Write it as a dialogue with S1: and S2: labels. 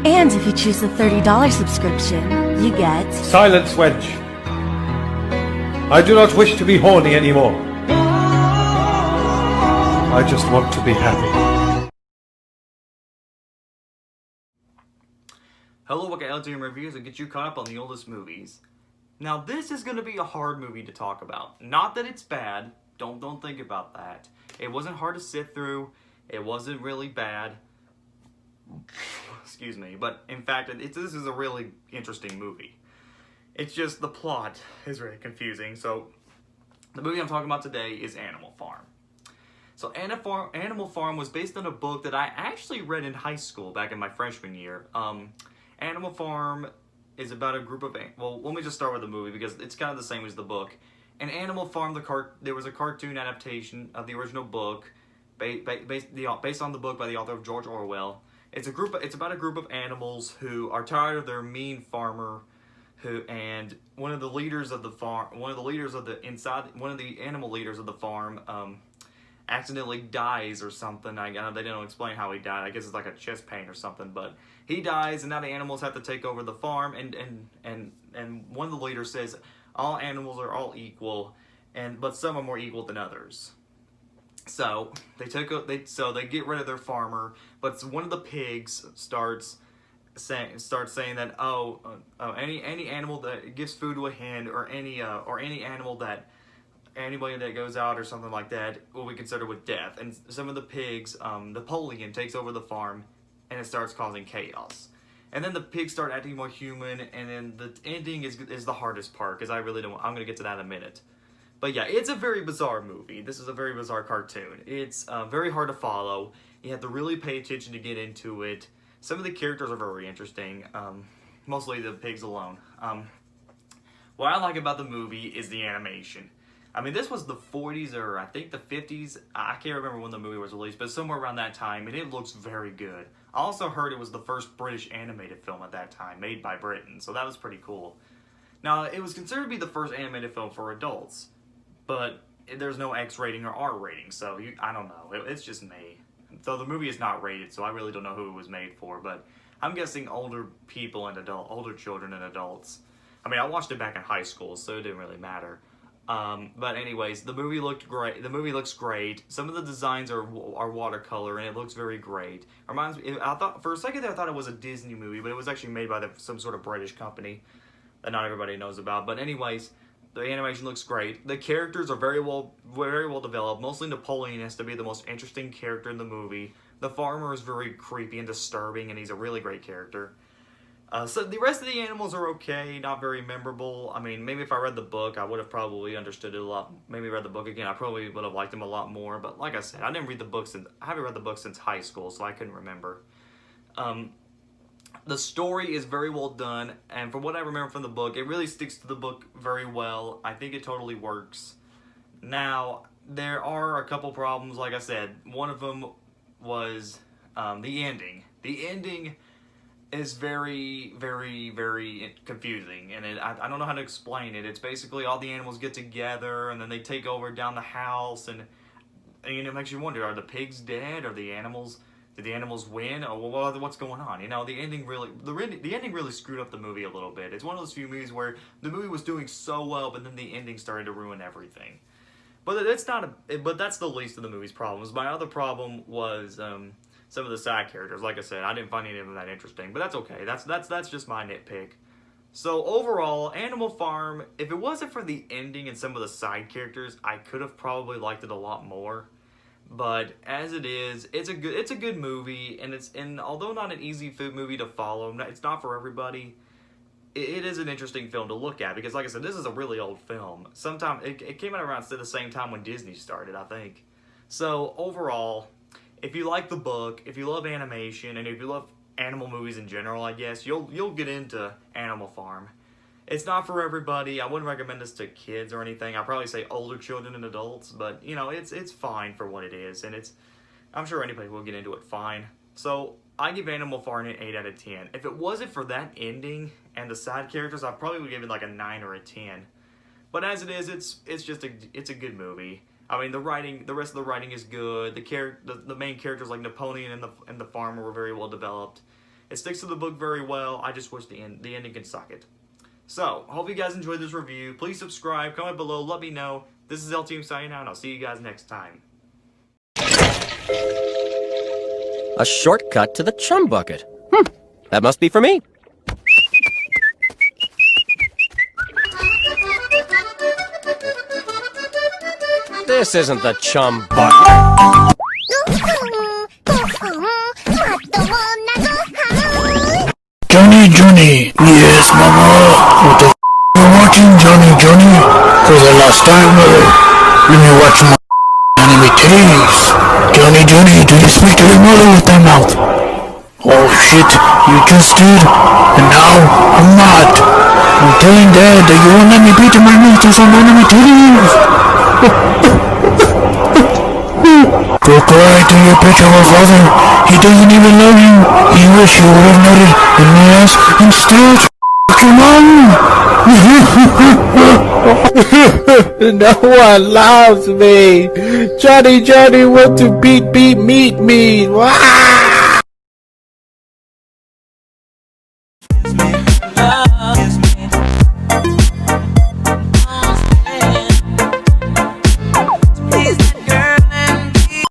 S1: And if you choose the $30 subscription, you get...
S2: Silence, wench. I do not wish to be horny anymore. I just want to be happy.
S3: Hello, look at LTM reviews and get you caught up on the oldest movies. Now, this is going to be a hard movie to talk about. Not that it's bad. Don't think about that. It wasn't hard to sit through. It wasn't really bad. Excuse me. But, in fact, this is a really interesting movie. It's just the plot is really confusing. So, the movie I'm talking about today is Animal Farm. So, Animal Farm was based on a book that I actually read in high school back in my freshman year. Animal Farm is about a group of... Well, let me just start with the movie because it's kind of the same as the book. In Animal Farm, there was a cartoon adaptation of the original book based on the book by the author of George Orwell. It's about a group of animals who are tired of their mean farmer and one of the animal leaders of the farm accidentally dies or something. They didn't explain how he died. I guess it's like a chest pain or something, but he dies and now the animals have to take over the farm and one of the leaders says all animals are all equal but some are more equal than others. So they get rid of their farmer, but one of the pigs starts saying that any animal that gives food to a hen or any animal that anybody that goes out or something like that will be considered with death. And some of the pigs, Napoleon takes over the farm and it starts causing chaos. And then the pigs start acting more human, and then the ending is the hardest part because I'm going to get to that in a minute. But yeah, it's a very bizarre movie. This is a very bizarre cartoon. It's very hard to follow. You have to really pay attention to get into it. Some of the characters are very interesting, mostly the pigs alone. What I like about the movie is the animation. I mean, this was the 40s or I think the 50s. I can't remember when the movie was released, but somewhere around that time, and it looks very good. I also heard it was the first British animated film at that time, made by Britain, so that was pretty cool. Now, it was considered to be the first animated film for adults, but there's no X rating or R rating, so I don't know. It's just me. So the movie is not rated, so I really don't know who it was made for, but I'm guessing older people and older children and adults. I mean, I watched it back in high school, so it didn't really matter. But anyways, the movie looked great. The movie looks great. Some of the designs are watercolor, and it looks very great. Reminds me. I thought for a second there, I thought it was a Disney movie, but it was actually made by some sort of British company that not everybody knows about. But anyways, the animation looks great. The characters are very well developed. Mostly Napoleon has to be the most interesting character in the movie. The farmer is very creepy and disturbing, and he's a really great character. So the rest of the animals are okay, not very memorable. I mean, maybe if I read the book, I would have probably understood it a lot. Maybe read the book again, I probably would have liked them a lot more. But like I said, I haven't read the book since high school, so I couldn't remember. The story is very well done, and from what I remember from the book, it really sticks to the book very well. I think it totally works. Now, there are a couple problems, like I said. One of them was the ending. The ending is very, very, very confusing, and I don't know how to explain it. It's basically all the animals get together, and then they take over down the house, and it makes you wonder, are the pigs dead? Did the animals win? Or what's going on? The ending really screwed up the movie a little bit. It's one of those few movies where the movie was doing so well, but then the ending started to ruin everything. But that's the least of the movie's problems. My other problem was some of the side characters. Like I said, I didn't find any of them that interesting, but that's okay. That's just my nitpick. So overall, Animal Farm, if it wasn't for the ending and some of the side characters, I could have probably liked it a lot more. But as it is, it's a good movie, and although not an easy food movie to follow, it's not for everybody. It is an interesting film to look at because, like I said, this is a really old film. It came out around the same time when Disney started, I think. So overall, if you like the book, if you love animation, and if you love animal movies in general, I guess you'll get into Animal Farm. It's not for everybody. I wouldn't recommend this to kids or anything. I'd probably say older children and adults, but it's fine for what it is, and I'm sure anybody will get into it fine. So I give Animal Farm an 8 out of 10. If it wasn't for that ending and the side characters, I probably would give it like a 9 or a 10. But as it is, it's a good movie. I mean, the rest of the writing is good. The main characters like Napoleon and the farmer were very well developed. It sticks to the book very well. I just wish the ending could suck it. So, hope you guys enjoyed this review. Please subscribe, comment below, let me know. This is LTM signing out, and I'll see you guys next time.
S4: A shortcut to the chum bucket. That must be for me. This isn't the chum bucket.
S5: Johnny. Yes, Mama. What the you watching, Johnny? For the last time, let me watch my anime titties. Johnny, do you speak to your mother with that mouth? Oh shit, you just did, and now I'm not. I'm telling Dad that you won't let me beat my mouth with some anime titties. Go cry to your bitch of a father. He doesn't even love you. He wish you would have nutted in my ass instead. Come on.
S6: No one loves me. Johnny want to beat me. Wow.